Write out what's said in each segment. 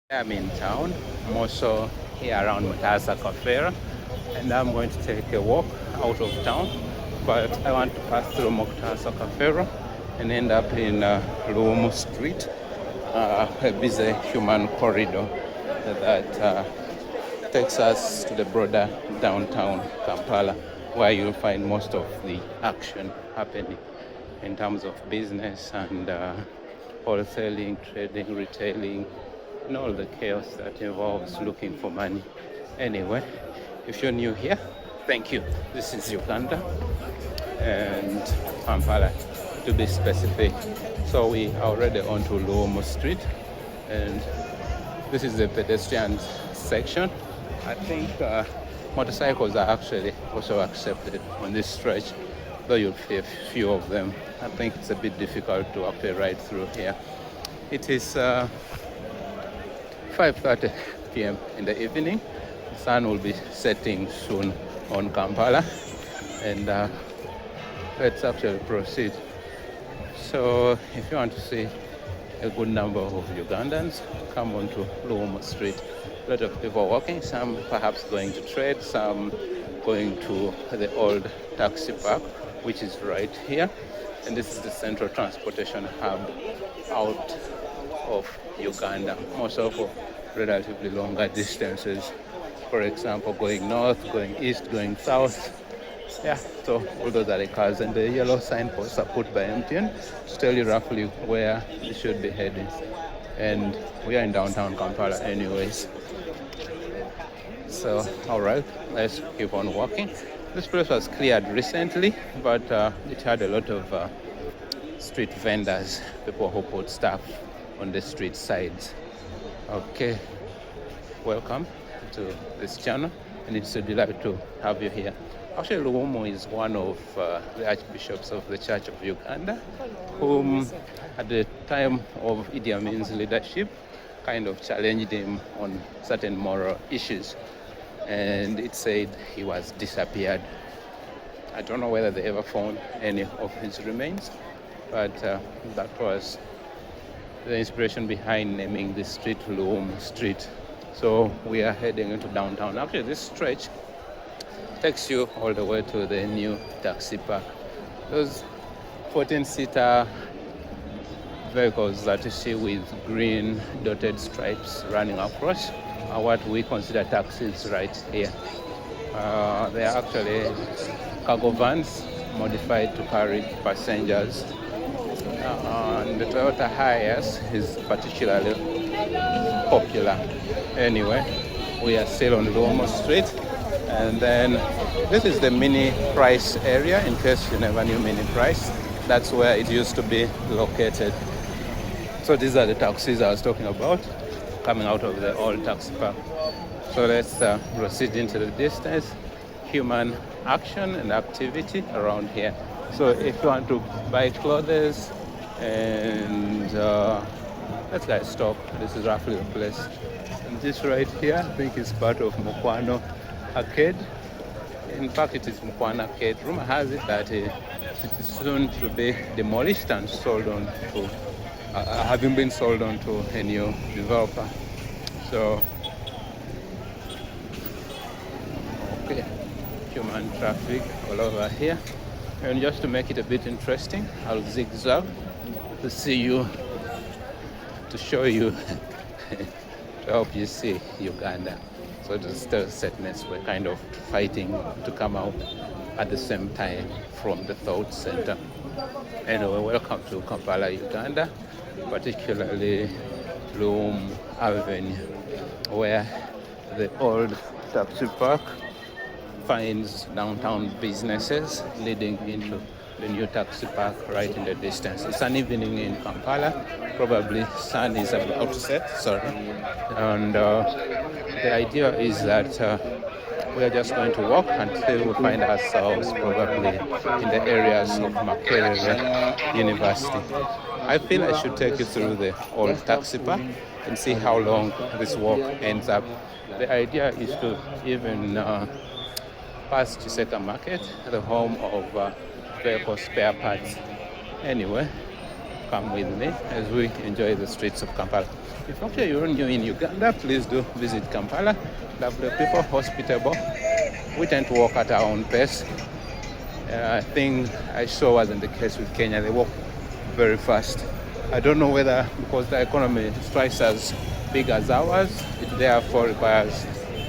I'm in town, I'm also here around Matasa Cafe, and I'm going to take a walk out of town. But I want to pass through Matasa Cafe and end up in Luomo Street, a busy human corridor that takes us to the broader downtown Kampala, where you'll find most of the action happening in terms of business and wholesaling, trading, retailing, and all the chaos that involves looking for money. Anyway, if you're new here, thank you. This is Uganda and Kampala, to be specific. So we are already onto Luomo Street, and this is the pedestrian section. I think motorcycles are actually also accepted on this stretch, though you'll see a few of them. I think it's a bit difficult to actually ride through here. It is 5:30 p.m. in the evening. The sun will be setting soon on Kampala, and let's actually proceed. So if you want to see a good number of Ugandans, come onto Luomo Street. A lot of people walking, some perhaps going to trade, some going to the old taxi park, which is right here. And this is the central transportation hub out of Uganda, also for relatively longer distances. For example, going north, going east, going south. Yeah, so all those are the cars, and the yellow signposts are put by MTN to tell you roughly where you should be heading. And we are in downtown Kampala anyways. So, all right, let's keep on walking. This place was cleared recently, but it had a lot of street vendors, people who put stuff on the street sides. Okay, welcome to this channel, and it's a delight to have you here. Actually, Luomo is one of the archbishops of the Church of Uganda, whom at the time of Idi Amin's leadership kind of challenged him on certain moral issues, and it said he was disappeared. I don't know whether they ever found any of his remains, but that was the inspiration behind naming this street Luomo Street. So we are heading into downtown. Actually, this stretch takes you all the way to the new taxi park. Those 14-seater vehicles that you see with green dotted stripes running across are what we consider taxis right here. They are actually cargo vans modified to carry passengers. And the Toyota Hiace is particularly popular. Anyway, we are still on Luomo Street, and then this is the mini price area. In case you never knew mini price, that's where it used to be located. So these are the taxis I was talking about, coming out of the old taxi park. So let's proceed into the distance. Human action and activity around here. So if you want to buy clothes and let's get stock, this is roughly the place. And this right here, I think is part of Mukwano Arcade. In fact, it is Mukwano Arcade. Rumor has it that it is soon to be demolished and sold on to, having been sold on to a new developer. So, okay, human traffic all over here. And just to make it a bit interesting, I'll zigzag to show you, to help you see Uganda. So the setness we're kind of fighting to come out at the same time from the thought center. Anyway, welcome to Kampala, Uganda, particularly Luomo Avenue, where the old taxi park finds downtown businesses leading into the new taxi park right in the distance. It's an evening in Kampala, probably sun is about to set, and the idea is that we are just going to walk until we find ourselves probably in the areas of Makerere University. I feel I should take you through the old taxi park and see how long this walk ends up. The idea is to even past Chiseka Market, the home of vehicle spare parts. Anyway, come with me as we enjoy the streets of Kampala. If actually you're new in Uganda, please do visit Kampala. Lovely people, hospitable. We tend to walk at our own pace. I think I saw wasn't the case with Kenya. They walk very fast. I don't know whether because the economy is twice as big as ours, it therefore requires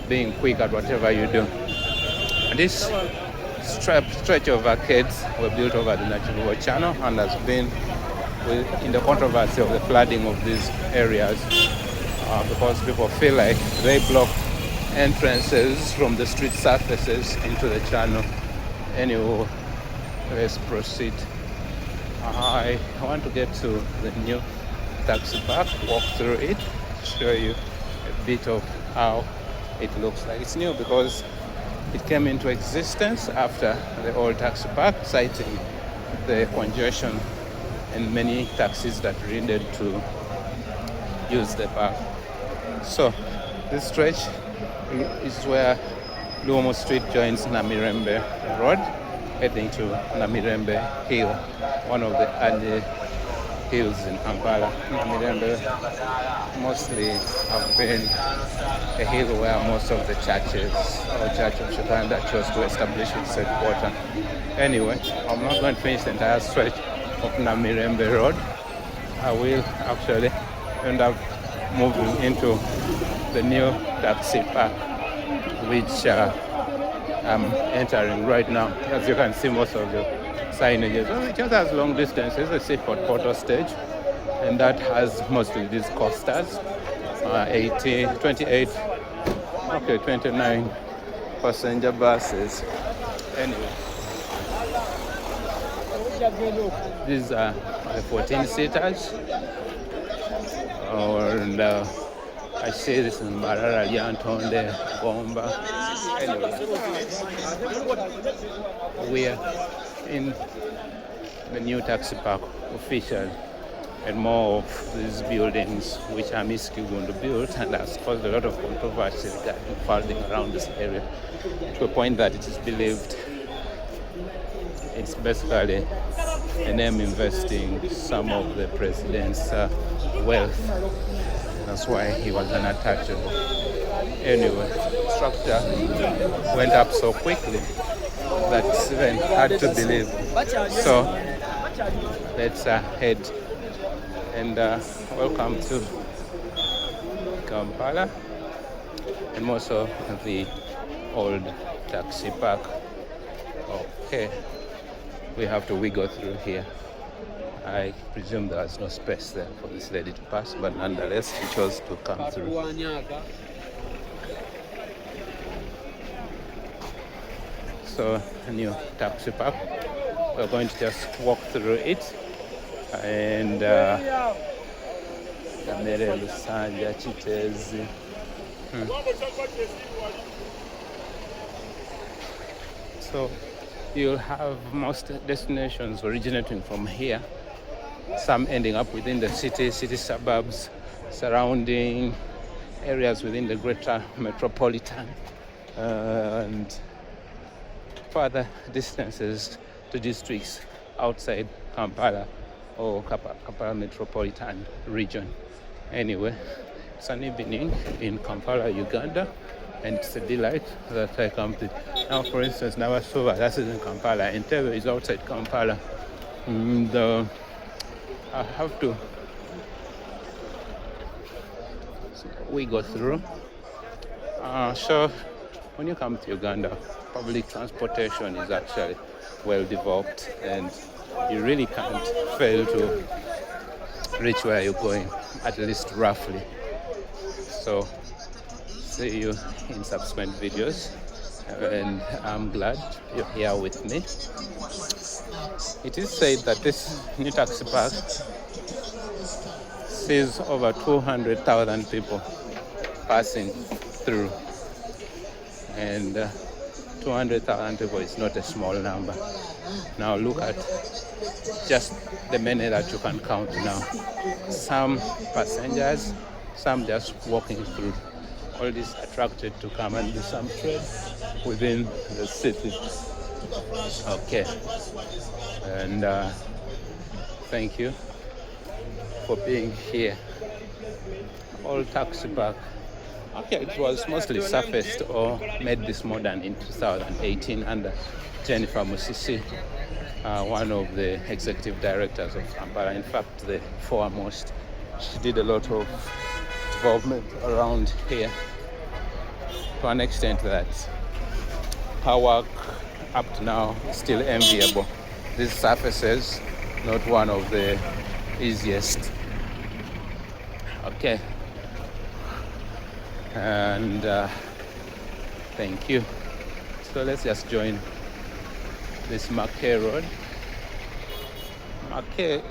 being quick at whatever you do. And this stretch of arcades were built over the Natural Channel and has been in the controversy of the flooding of these areas because people feel like they block entrances from the street surfaces into the channel. Anyway, let's proceed. I want to get to the new taxi park, walk through it, show you a bit of how it looks like. It's new because it came into existence after the old taxi park, citing the congestion and many taxis that needed to use the park. So this stretch is where Luomo Street joins Namirembe Road, heading to Namirembe Hill, one of the early hills in Kampala. Namirembe mostly have been a hill where most of the churches or Church of Uganda chose to establish its headquarters. Anyway, I'm not going to finish the entire stretch of Namirembe Road. I will actually end up moving into the new taxi park, which I'm entering right now. As you can see, most of the signages. It just has long distances. A seaport photo stage, and that has mostly these coasters, 29 passenger buses. Anyway, these are the 14-seaters, and I see this in Barara, Yantonde, Bomba. Anyway, we are in the new taxi park official, and more of these buildings which Amis Kigundo built, and has caused a lot of controversy regarding flooding around this area, to a point that it is believed it's basically a name investing some of the president's wealth. That's why he was unattachable. Anyway, structure went up so quickly that it's even hard to believe. So let's head and welcome to Kampala and also the old taxi park. Okay, we have to wiggle through here. I presume there was no space there for this lady to pass, but nonetheless, she chose to come through. So, a new taxi park. We're going to just walk through it. And so you'll have most destinations originating from here, some ending up within the city suburbs, surrounding areas within the greater metropolitan, and further distances to districts outside Kampala or Kampala metropolitan region. Anyway, it's an evening in Kampala, Uganda, and it's a delight that I come to. Now, for instance, Navasova, that's in Kampala. Entebbe is outside Kampala. And I have to go through. So, when you come to Uganda, public transportation is actually well developed, and you really can't fail to reach where you're going, at least roughly. So, see you in subsequent videos, and I'm glad you're here with me. It is said that this new taxi park sees over 200,000 people passing through, and 200,000 people is not a small number. Now look at just the many that you can count now. Some passengers, some just walking through. All this attracted to come and do some trade within the city. Okay, and thank you for being here. old taxi park. Okay, it was mostly surfaced or made this modern in 2018 under Jennifer Musisi, one of the executive directors of Kampala. In fact, the foremost. She did a lot of development around here to an extent that her work up to now is still enviable. These surfaces, not one of the easiest. Okay. And thank you. So let's just join this Mackay Road. Mackay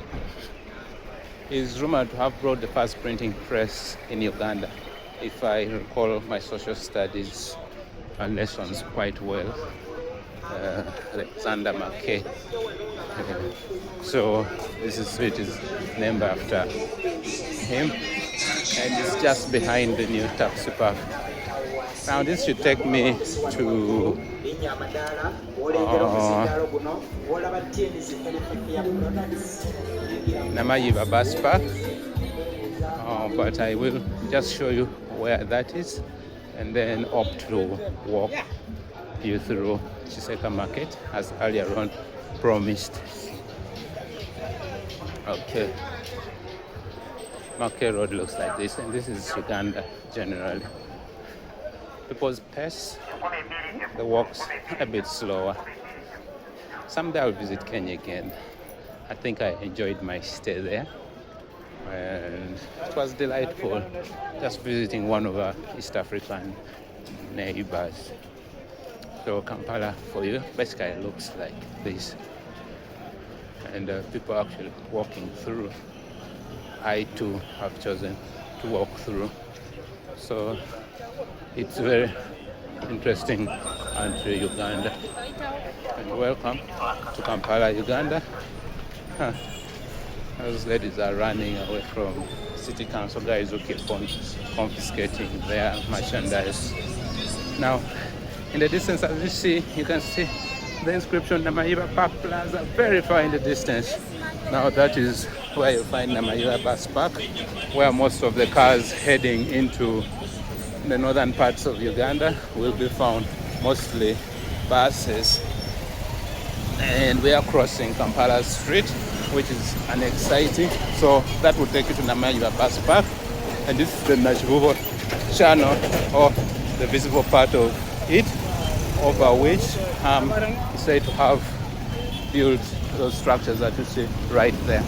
is rumored to have brought the first printing press in Uganda, if I recall my social studies lessons quite well. Alexander Mackay. So this street is named after him, and it's just behind the new taxi park. Now this should take me to Namayiba bus park, but I will just show you where that is and then opt to walk you through Chiseka Market as earlier on promised. Okay, Mackay Road looks like this, and this is Uganda generally. People's pace, the walks a bit slower. Someday I'll visit Kenya again. I think I enjoyed my stay there, and it was delightful just visiting one of our East African neighbors. So Kampala for you basically looks like this, and people are actually walking through. I too have chosen to walk through, so it's very interesting country, Uganda. And welcome to Kampala, Uganda. Those ladies are running away from city council guys who keep on confiscating their merchandise. Now, in the distance, as you can see the inscription Namayiba Park Plaza very far in the distance. Now that is where you find Namayiba Bus Park, where most of the cars heading into the northern parts of Uganda will be found, mostly buses. And we are crossing Kampala Street, which is unexciting. So that will take you to Namayiba Bus Park, and this is the Nachivubo channel, or the visible part of it, over which is said to have built those structures that you see right there.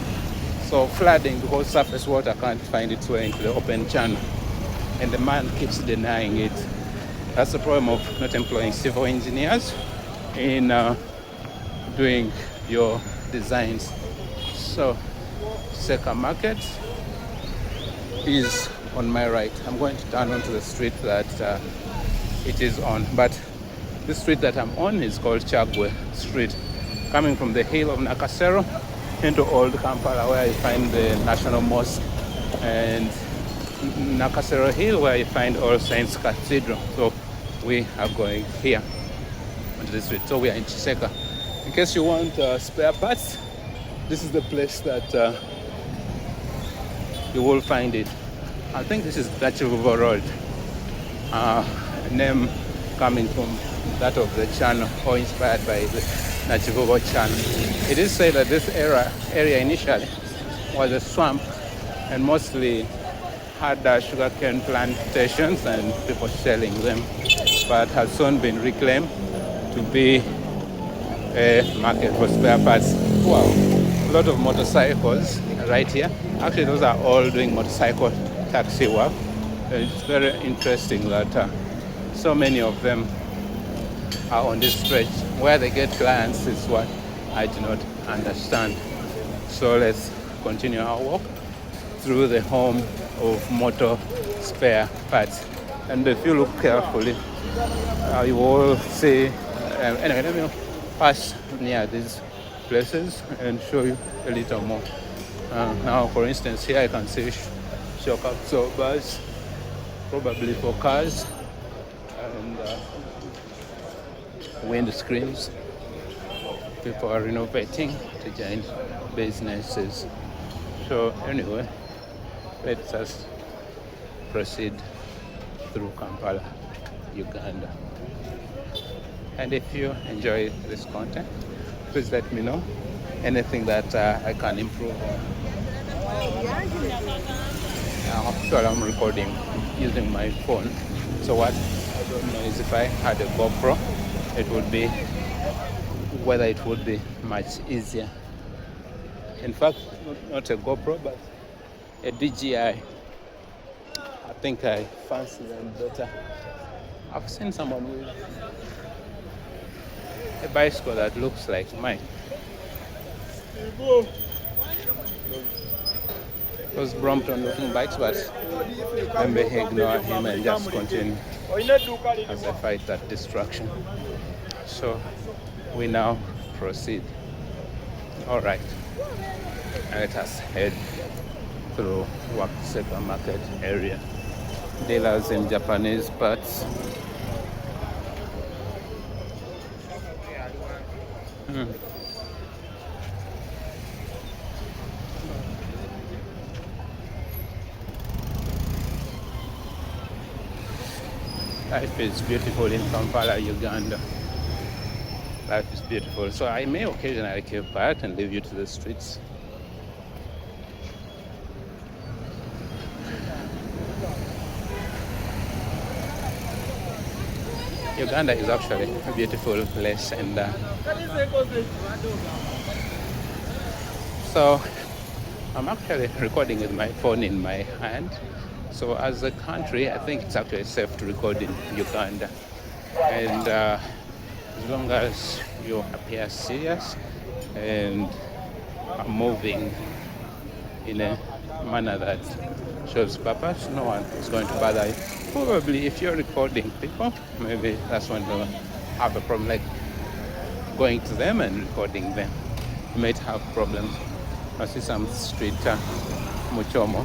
So flooding, because surface water can't find its way into the open channel, and the man keeps denying it. That's the problem of not employing civil engineers in doing your designs. So Seka Market is on my right. I'm going to turn onto the street that it is on, but the street that I'm on is called Chagwe Street, coming from the hill of Nakasero into Old Kampala, where you find the National Mosque, and Nakasero Hill, where you find All Saints Cathedral. So we are going here onto the street. So we are in Chiseka. In case you want spare parts, this is the place that you will find it. I think this is Nachivubo Road, name coming from that of the channel, or inspired by the Nachivubo channel. It is said that this area initially was a swamp and mostly had sugarcane plantations and people selling them, but has soon been reclaimed to be a market for spare parts. Wow, a lot of motorcycles right here. Actually, those are all doing motorcycle taxi work. It's very interesting that so many of them are on this stretch. Where they get clients is what I do not understand. So let's continue our walk through the home of motor spare parts. And if you look carefully, you will see, anyway, let me pass near these places and show you a little more. Now, for instance, here I can see shock absorbers, probably for cars, and wind screens. People are renovating to join businesses. So anyway, let's just proceed through Kampala, Uganda. And if you enjoy this content, please let me know anything that I can improve on. Actually, I'm recording using my phone. So what I don't know is if I had a GoPro, it would be whether it would be much easier. In fact, not a GoPro, but a DJI. I think I fancy them better. I've seen someone with a bicycle that looks like mine. Those Brompton looking bikes, but let me ignore him and just continue as I fight that distraction. So we now proceed. All right, let us head through Wakiseka Market area. Dealers in Japanese parts. Life is beautiful in Kampala, Uganda. Life is beautiful. So I may occasionally keep quiet and leave you to the streets. Uganda is actually a beautiful place, and so I'm actually recording with my phone in my hand. So as a country, I think it's actually safe to record in Uganda. And as long as you appear serious and are moving in a manner that shows purpose, no one is going to bother you. Probably if you're recording people, maybe that's when they'll have a problem, like going to them and recording them. You might have problems. I see some street muchomo.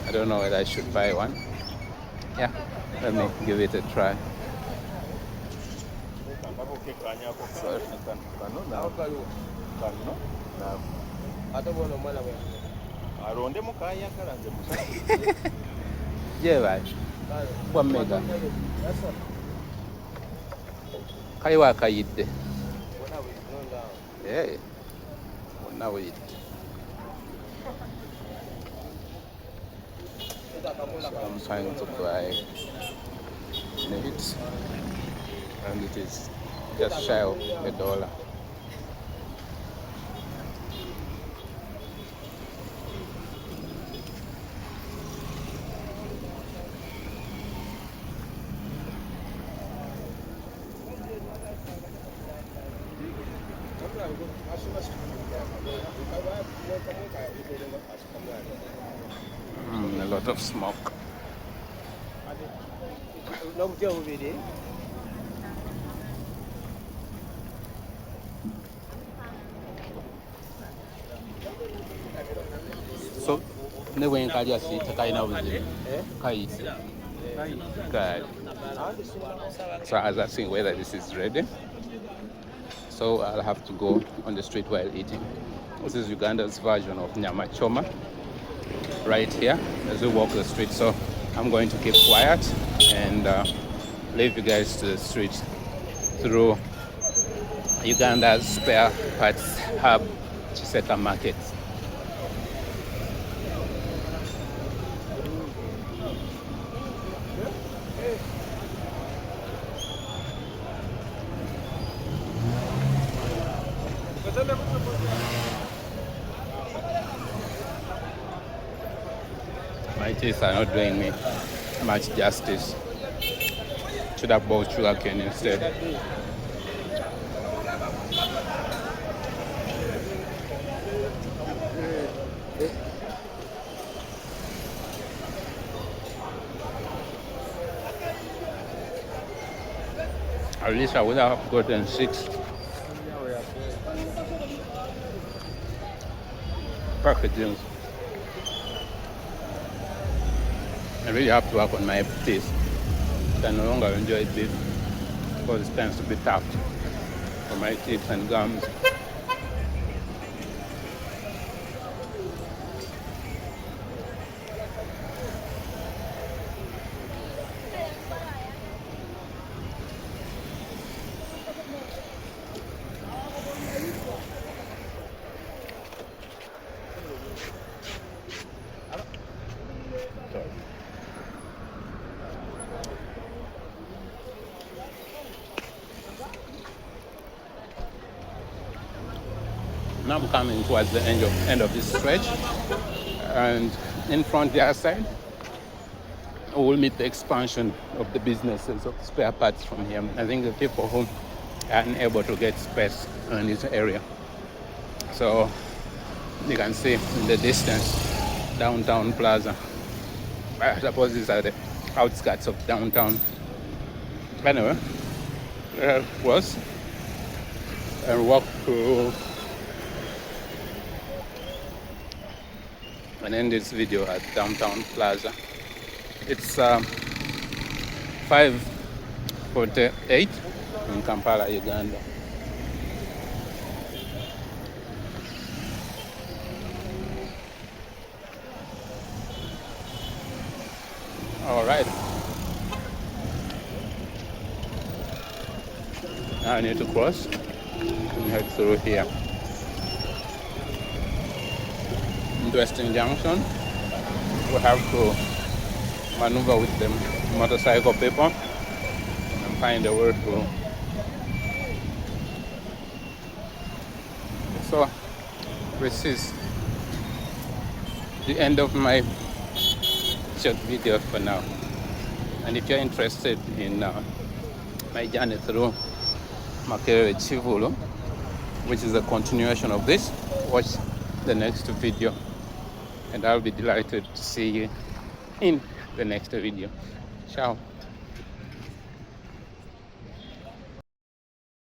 I don't know whether I should buy one. Yeah, let me give it a try. Yeah, right. One mega. Kaiwa kayide. Yeah. Now we eat. So I'm trying to buy meat, and it is just shy of $1. A lot of smoke. So, ne when kaja si takai na wuzi kai. Good. So as I think whether this is ready, so I'll have to go on the street while eating. This is Uganda's version of nyama choma. Right here as we walk the street, so I'm going to keep quiet and leave you guys to the street through Uganda's spare parts hub, Chiseka Market. My teeth are not doing me much justice. Should have bought sugarcane instead. At least I would have gotten 6 packagings. I really have to work on my teeth. I no longer enjoy beef because it tends to be tough for my teeth and gums. Now I'm coming towards the end of this stretch, and in front the other side, we'll meet the expansion of the businesses of spare parts from here. I think the people who are unable to get space in this area. So you can see in the distance downtown plaza. I suppose these are the outskirts of downtown. Anyway, was and walk through and end this video at downtown plaza. It's 5:48 in Kampala, Uganda. All right. Now I need to cross and head through here. Interesting junction. We have to maneuver with the motorcycle people and find a way through. So this is the end of my short video for now. And if you're interested in my journey through Makerere Chivulu, which is a continuation of this, watch the next video, and I'll be delighted to see you in the next video. Ciao.